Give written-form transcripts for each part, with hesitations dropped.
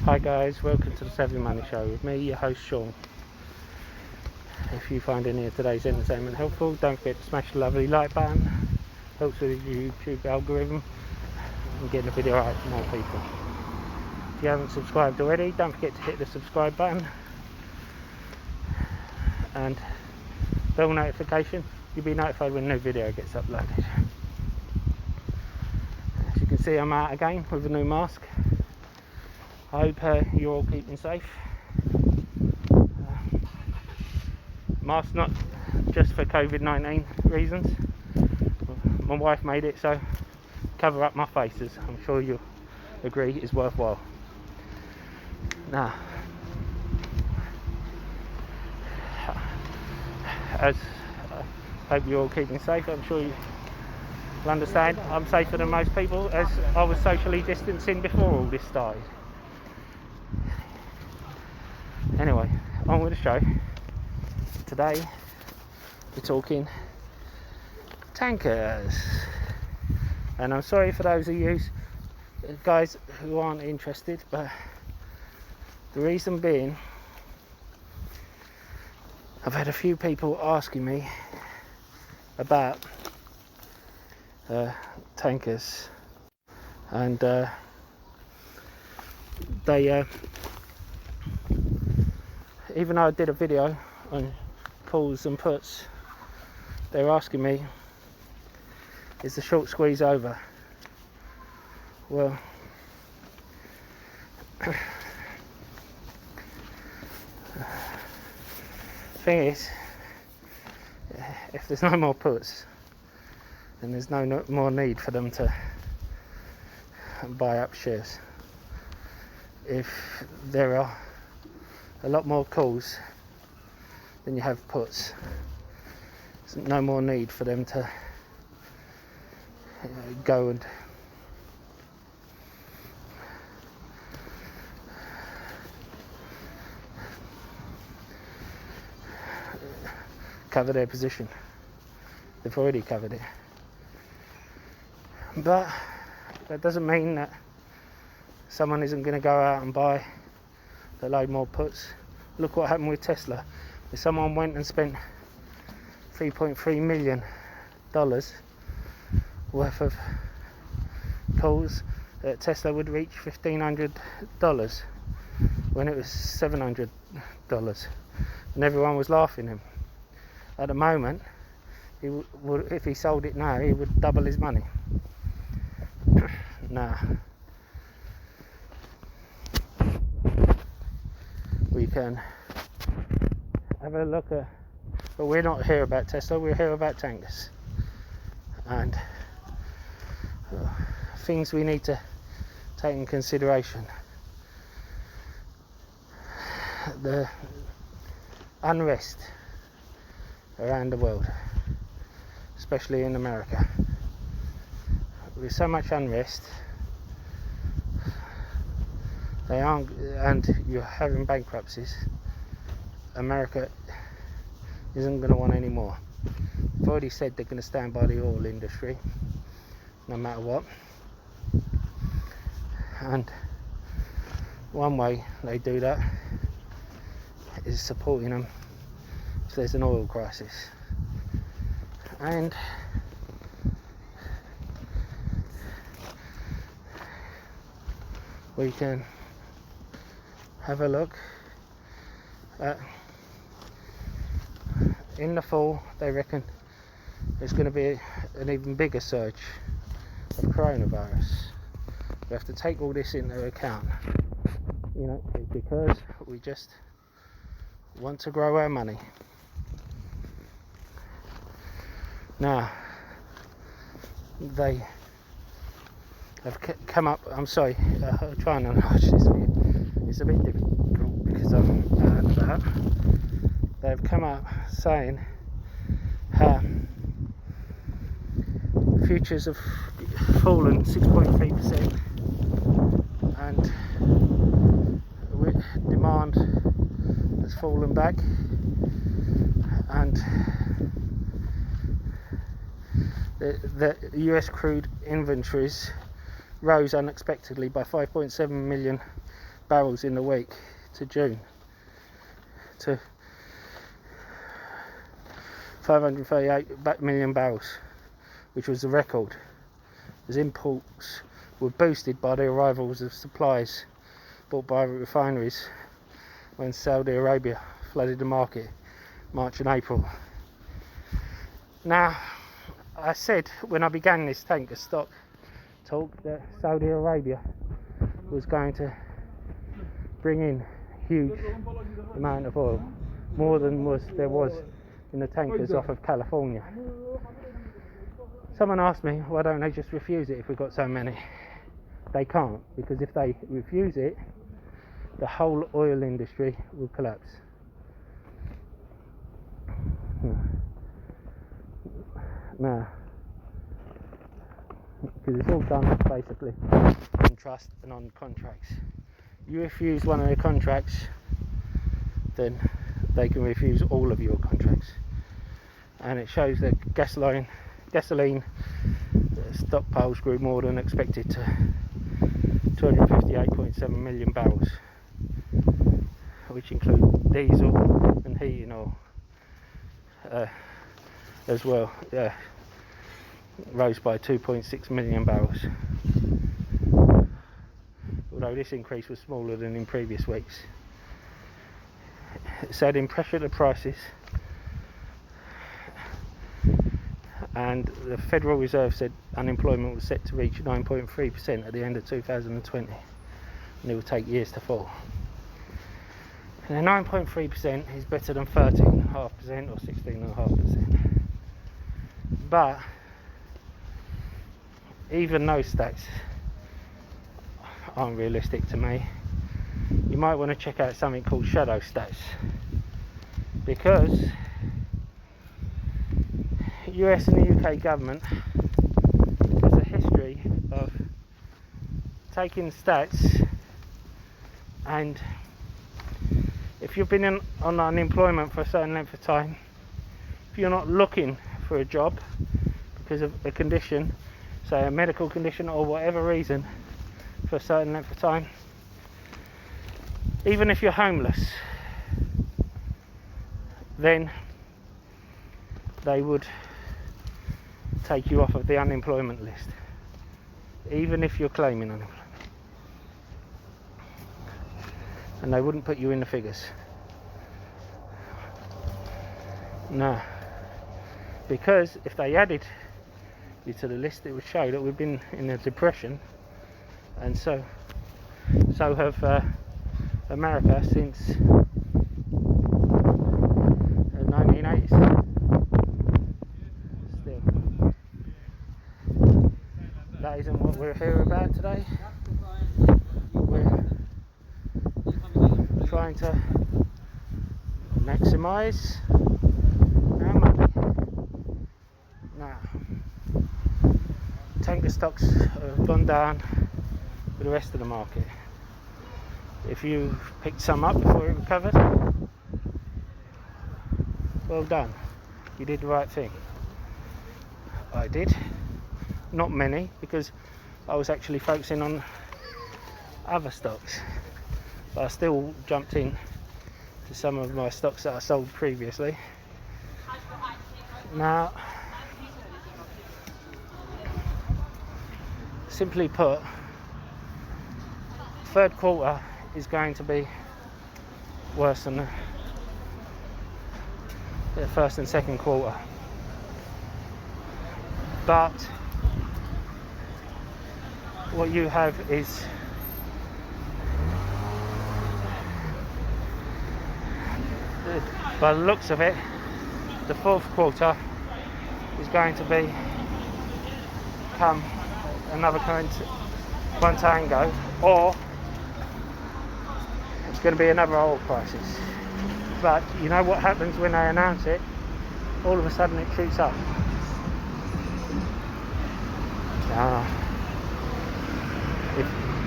Hi guys, welcome to the Savvy Money Show with me, your host Sean. If you find any of today's entertainment helpful, don't forget to smash the lovely like button. Helps with the YouTube algorithm and getting the video out to more people. If you haven't subscribed already, don't forget to hit the subscribe button and bell notification. You'll be notified when a new video gets uploaded. As you can see, I'm out again with a new mask. I hope you're all keeping safe. Mask not just for COVID-19 reasons. My wife made it so cover up my faces. I'm sure you'll agree is worthwhile. Now, as I hope you're all keeping safe, I'm sure you'll understand I'm safer than most people, as I was socially distancing before all this started. Anyway, on with the show. Today we're talking tankers, and I'm sorry for those of you guys who aren't interested, but the reason being, I've had a few people asking me about tankers, and they even though I did a video on calls and puts, they're asking me, is the short squeeze over? Well, thing is, if there's no more puts, then there's no more need for them to buy up shares. If there are a lot more calls than you have puts, there's no more need for them to go and cover their position. They've already covered it. But that doesn't mean that someone isn't going to go out and buy a load more puts. Look what happened with Tesla. If someone went and spent $3.3 million worth of calls, Tesla would reach $1,500 when it was $700, and everyone was laughing him. At the moment, he would, if he sold it now, he would double his money. Now, we can have a look at, but we're not here about Tesla, we're here about tankers and things we need to take in consideration. The unrest around the world, especially in America. With so much unrest, they aren't, and you're having bankruptcies, America isn't going to want any more. They've already said they're going to stand by the oil industry no matter what, and one way they do that is supporting them if there's an oil crisis. And we can have a look at, in the fall they reckon there's going to be an even bigger surge of coronavirus. We have to take all this into account, you know, because we just want to grow our money. Now, they have come up, I'm sorry, I'm trying to enlarge this for you. It's a bit difficult because I'm out and about. They've come up saying futures have fallen 6.3%, and demand has fallen back, and the US crude inventories rose unexpectedly by 5.7 million barrels in the week to June to 538 million barrels, which was the record, as imports were boosted by the arrivals of supplies bought by refineries when Saudi Arabia flooded the market March and April. Now, I said when I began this tanker stock talk that Saudi Arabia was going to bring in huge amount of oil, more than there was in the tankers off of California. Someone asked me, why don't they just refuse it if we've got so many? They can't, because if they refuse it, the whole oil industry will collapse. Now, because it's all done basically on trust and on contracts. You refuse one of their contracts, then they can refuse all of your contracts. And it shows that gasoline stockpiles grew more than expected to 258.7 million barrels, which include diesel and heating oil as well. Rose by 2.6 million barrels, although this increase was smaller than in previous weeks. It's adding pressure to prices, and the Federal Reserve said unemployment was set to reach 9.3% at the end of 2020, and it will take years to fall. And 9.3% is better than 13.5% or 16.5%. But even those stats aren't realistic to me. You might want to check out something called shadow stats, because US and the UK government has a history of taking stats, and if you've been on unemployment for a certain length of time, if you're not looking for a job because of a condition, say a medical condition or whatever reason, for a certain length of time, even if you're homeless, then they would take you off of the unemployment list, even if you're claiming unemployment, and they wouldn't put you in the figures. No, because if they added you to the list, it would show that we've been in a depression, and so have America since the 1980s. Still, that isn't what we're here about today. We're trying to maximise our money. Now, tanker stocks have gone down with the rest of the market. If you picked some up before it recovered, well done, you did the right thing. I did, not many, because I was actually focusing on other stocks, but I still jumped in to some of my stocks that I sold previously. Now, simply put, third quarter is going to be worse than the first and second quarter, but what you have is by the looks of it, the fourth quarter is going to become another contango, or it's going to be another oil crisis. But you know what happens when they announce it? All of a sudden it shoots up.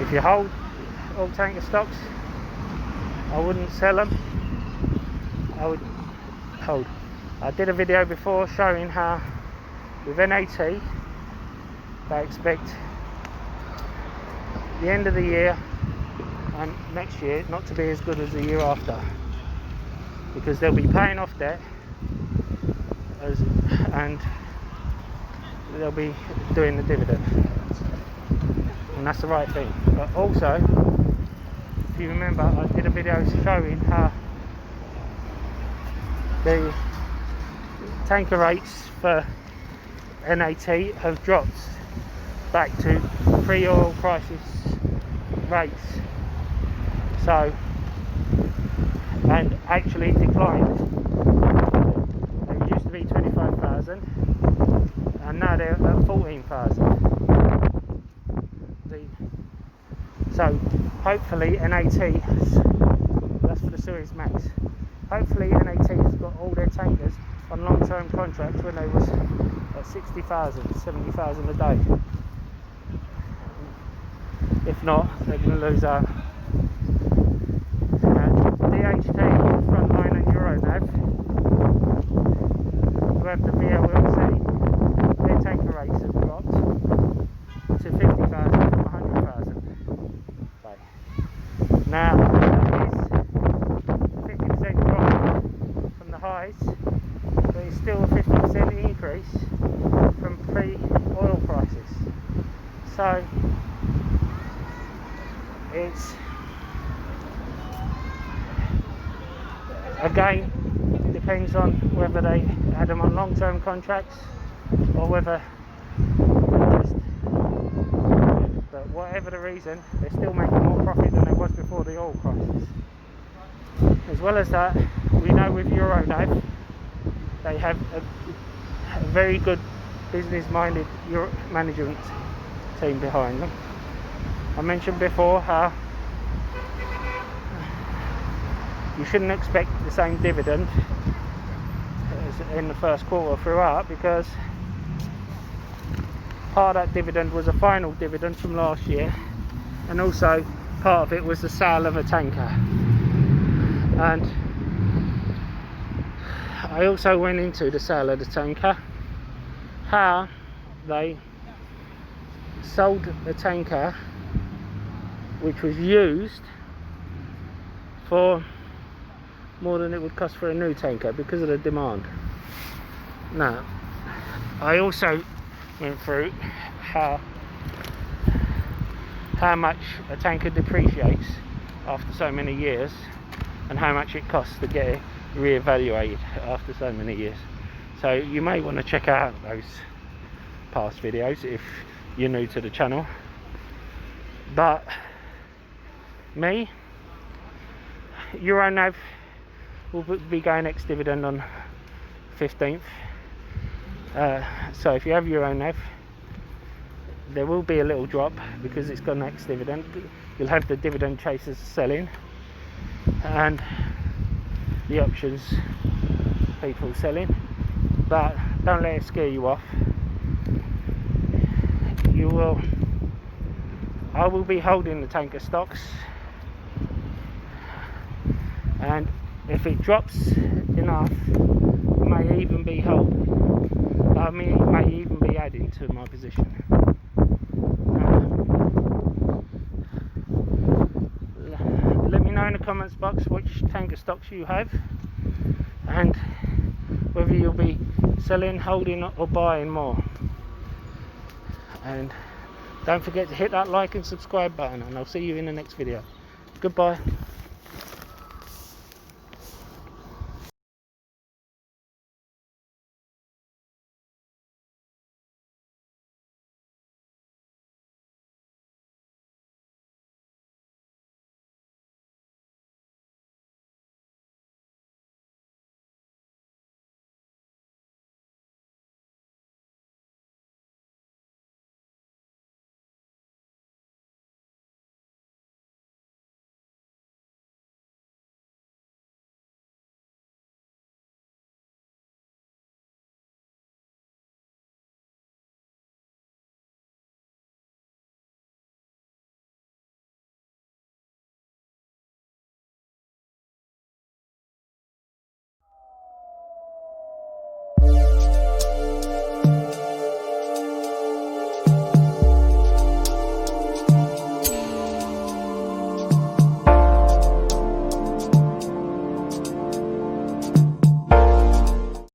If you hold oil tanker stocks, I wouldn't sell them. I would hold. I did a video before showing how with NAT they expect the end of the year and next year not to be as good as the year after, because they'll be paying off debt and they'll be doing the dividend, and that's the right thing. But also, if you remember, I did a video showing how the tanker rates for NAT have dropped back to pre-oil crisis rates, so, and actually declined. They used to be 25,000 and now they're at 14,000. So hopefully NAT, that's for the Suez Max, hopefully NAT has got all their tankers on long-term contracts when they was at 60,000, 70,000 a day. If not, they're going to lose out. DHT, Frontline and Euronav, who have the VLLC, their tanker rates have dropped to 50,000 from 100,000. Okay. Now, that is 50% drop from the highs, but it's still a 50% increase from pre-oil prices. So, it's, again, depends on whether they had them on long-term contracts or whether they just, but whatever the reason, they're still making more profit than they was before the oil crisis. As well as that, we know with Euronav, they have a very good business-minded management team behind them. I mentioned before how you shouldn't expect the same dividend as in the first quarter throughout, because part of that dividend was a final dividend from last year, and also part of it was the sale of a tanker. And I also went into the sale of the tanker, how they sold the tanker which was used for more than it would cost for a new tanker because of the demand. Now, I also went through how much a tanker depreciates after so many years and how much it costs to get it re-evaluated after so many years. So you may want to check out those past videos if you're new to the channel. But me, Euronav will be going ex-dividend on 15th. So if you have Euronav, there will be a little drop because it's got an ex-dividend. You'll have the dividend chasers selling and the options people selling, but don't let it scare you off. I will be holding the tanker stocks, and if it drops enough, it may even be holding. I mean, it may even be adding to my position. Let me know in the comments box which tanker stocks you have and whether you'll be selling, holding or buying more. And don't forget to hit that like and subscribe button, and I'll see you in the next video. Goodbye.